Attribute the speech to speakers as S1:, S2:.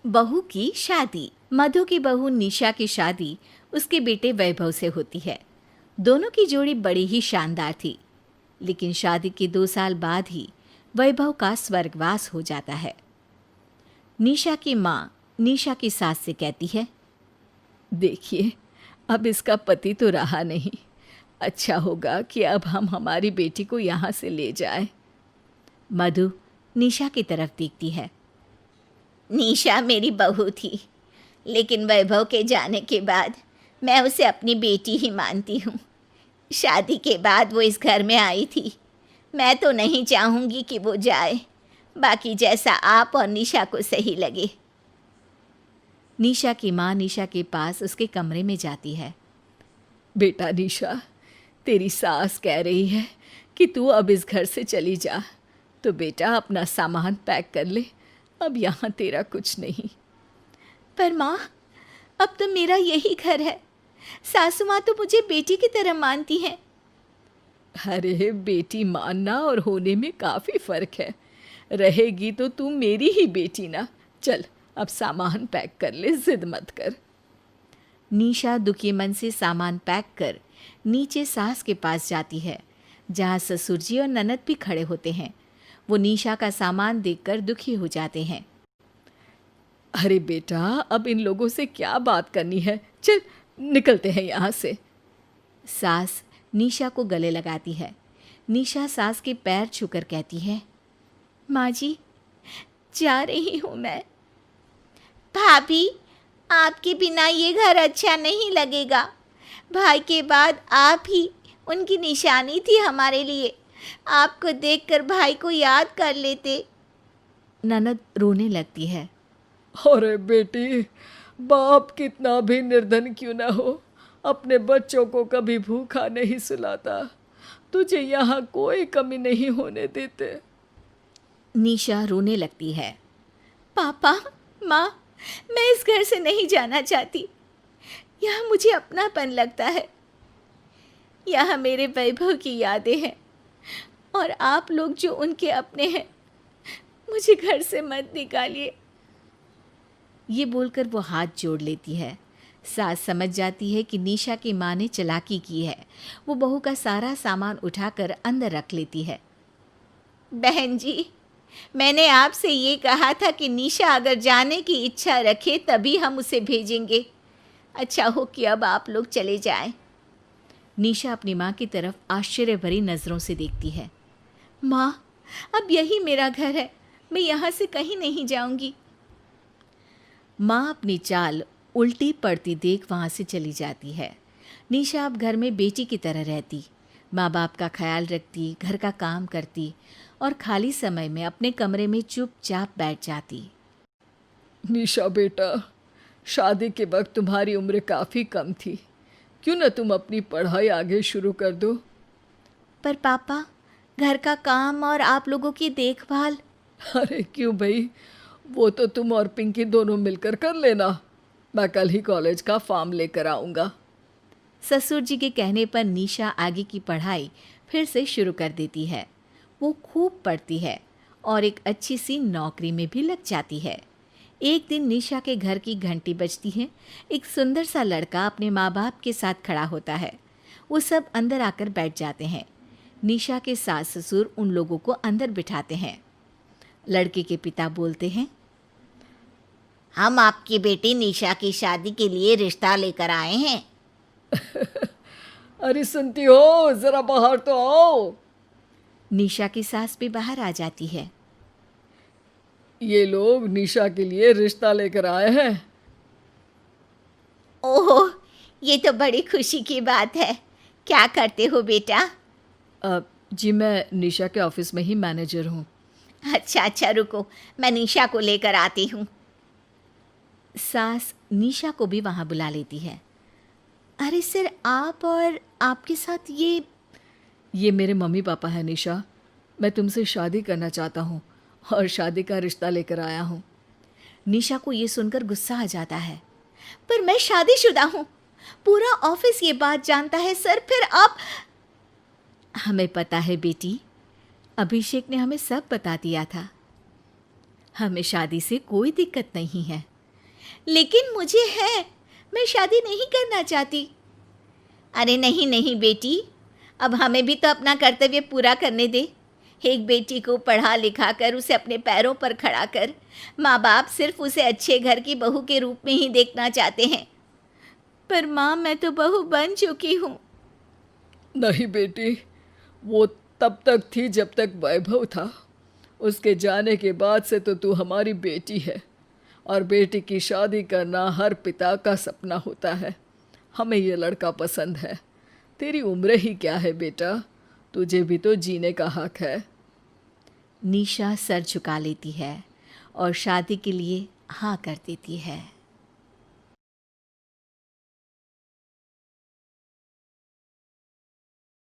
S1: बहू की शादी। मधु की बहू निशा की शादी उसके बेटे वैभव से होती है। दोनों की जोड़ी बड़ी ही शानदार थी, लेकिन शादी के 2 साल बाद ही वैभव का स्वर्गवास हो जाता है। निशा की माँ निशा की सास से कहती है, देखिए, अब इसका पति तो रहा नहीं। अच्छा होगा कि अब हम हमारी बेटी को यहाँ से ले जाएं। मधु निशा की तरफ देखती है। निशा मेरी बहू थी, लेकिन वैभव के जाने के बाद मैं उसे अपनी बेटी ही मानती हूँ। शादी के बाद वो इस घर में आई थी। मैं तो नहीं चाहूँगी कि वो जाए। बाकी जैसा आप और निशा को सही लगे। निशा की माँ निशा के पास उसके कमरे में जाती है। बेटा निशा, तेरी सास कह रही है कि तू अब इस घर से चली जा, तो बेटा अपना सामान पैक कर ले। अब यहाँ तेरा कुछ नहीं। पर माँ, अब तो मेरा यही घर है। सासू माँ तो मुझे बेटी की तरह मानती हैं। अरे बेटी मानना और होने में काफ़ी फ़र्क है। रहेगी तो तू मेरी ही बेटी ना। चल अब सामान पैक कर ले, जिद मत कर। निशा दुखी मन से सामान पैक कर नीचे सास के पास जाती है, जहाँ ससुर जी और ननद भी खड़े होते हैं। वो निशा का सामान देखकर दुखी हो जाते हैं। अरे बेटा, अब इन लोगों से क्या बात करनी है। चल निकलते हैं यहाँ से। सास निशा को गले लगाती है। निशा सास के पैर छूकर कहती है, माँ जी, जा रही हूँ मैं। भाभी, आपके बिना ये घर अच्छा नहीं लगेगा। भाई के बाद आप ही उनकी निशानी थी हमारे लिए। आपको देखकर भाई को याद कर लेते। ननद रोने लगती है।
S2: अरे बेटी, बाप कितना भी निर्धन क्यों ना हो, अपने बच्चों को कभी भूखा नहीं सुलाता। तुझे यहाँ कोई कमी नहीं होने देते।
S1: निशा रोने लगती है। पापा, माँ, मैं इस घर से नहीं जाना चाहती। यहाँ मुझे अपनापन लगता है। यहाँ मेरे वैभव की यादें हैं, और आप लोग जो उनके अपने हैं, मुझे घर से मत निकालिए। ये बोलकर वो हाथ जोड़ लेती है। सास समझ जाती है कि निशा की माँ ने चालाकी की है। वो बहू का सारा सामान उठाकर अंदर रख लेती है। बहन जी, मैंने आपसे ये कहा था कि निशा अगर जाने की इच्छा रखे तभी हम उसे भेजेंगे। अच्छा हो कि अब आप लोग चले जाएं। निशा अपनी माँ की तरफ आश्चर्य भरी नज़रों से देखती है। माँ, अब यही मेरा घर है। मैं यहाँ से कहीं नहीं जाऊँगी। माँ अपनी चाल उल्टी पड़ती देख वहाँ से चली जाती है। निशा अब घर में बेटी की तरह रहती, माँ बाप का ख्याल रखती, घर का काम करती और खाली समय में अपने कमरे में चुपचाप बैठ जाती।
S2: निशा बेटा, शादी के वक्त तुम्हारी उम्र काफ़ी कम थी। क्यों न तुम अपनी पढ़ाई आगे शुरू कर दो।
S1: पर पापा, घर का काम और आप लोगों की देखभाल।
S2: अरे क्यों भाई, वो तो तुम और पिंकी दोनों मिलकर कर लेना। मैं कल ही कॉलेज का फॉर्म लेकर आऊँगा।
S1: ससुर जी के कहने पर निशा आगे की पढ़ाई फिर से शुरू कर देती है। वो खूब पढ़ती है और एक अच्छी सी नौकरी में भी लग जाती है। एक दिन निशा के घर की घंटी बजती है। एक सुंदर सा लड़का अपने माँ बाप के साथ खड़ा होता है। वो सब अंदर आकर बैठ जाते हैं। निशा के सास ससुर उन लोगों को अंदर बिठाते हैं। लड़के के पिता बोलते हैं, हम आपकी बेटी निशा की शादी के लिए रिश्ता लेकर आए हैं।
S2: अरे सुनती हो, जरा बाहर तो आओ।
S1: निशा की सास भी बाहर आ जाती है।
S2: ये लोग निशा के लिए रिश्ता लेकर आए हैं।
S1: ओह, ये तो बड़ी खुशी की बात है। क्या करते हो बेटा?
S2: जी मैं निशा के ऑफिस में ही मैनेजर हूँ।
S1: अच्छा अच्छा, रुको, मैं निशा को लेकर आती हूँ। सास निशा को भी वहाँ बुला लेती है। अरे सर, आप और आपके साथ ये
S2: मेरे मम्मी पापा हैं निशा। मैं तुमसे शादी करना चाहता हूँ और शादी का रिश्ता लेकर आया हूँ।
S1: निशा को ये सुनकर गुस्सा आ जाता है। पर मैं शादीशुदा हूँ। पूरा ऑफिस ये बात जानता है सर। फिर आप? हमें पता है बेटी, अभिषेक ने हमें सब बता दिया था। हमें शादी से कोई दिक्कत नहीं है। लेकिन मुझे है, मैं शादी नहीं करना चाहती। अरे नहीं नहीं बेटी, अब हमें भी तो अपना कर्तव्य पूरा करने दे। एक बेटी को पढ़ा लिखा कर उसे अपने पैरों पर खड़ा कर, माँ बाप सिर्फ उसे अच्छे घर की बहू के रूप में ही देखना चाहते हैं। पर माँ, मैं तो बहू बन चुकी हूँ।
S2: नहीं बेटी, वो तब तक थी जब तक वैभव था। उसके जाने के बाद से तो तू हमारी बेटी है, और बेटी की शादी करना हर पिता का सपना होता है। हमें ये लड़का पसंद है। तेरी उम्र ही क्या है बेटा, तुझे भी तो जीने का हक है।
S1: निशा सर झुका लेती है और शादी के लिए हाँ कर देती है।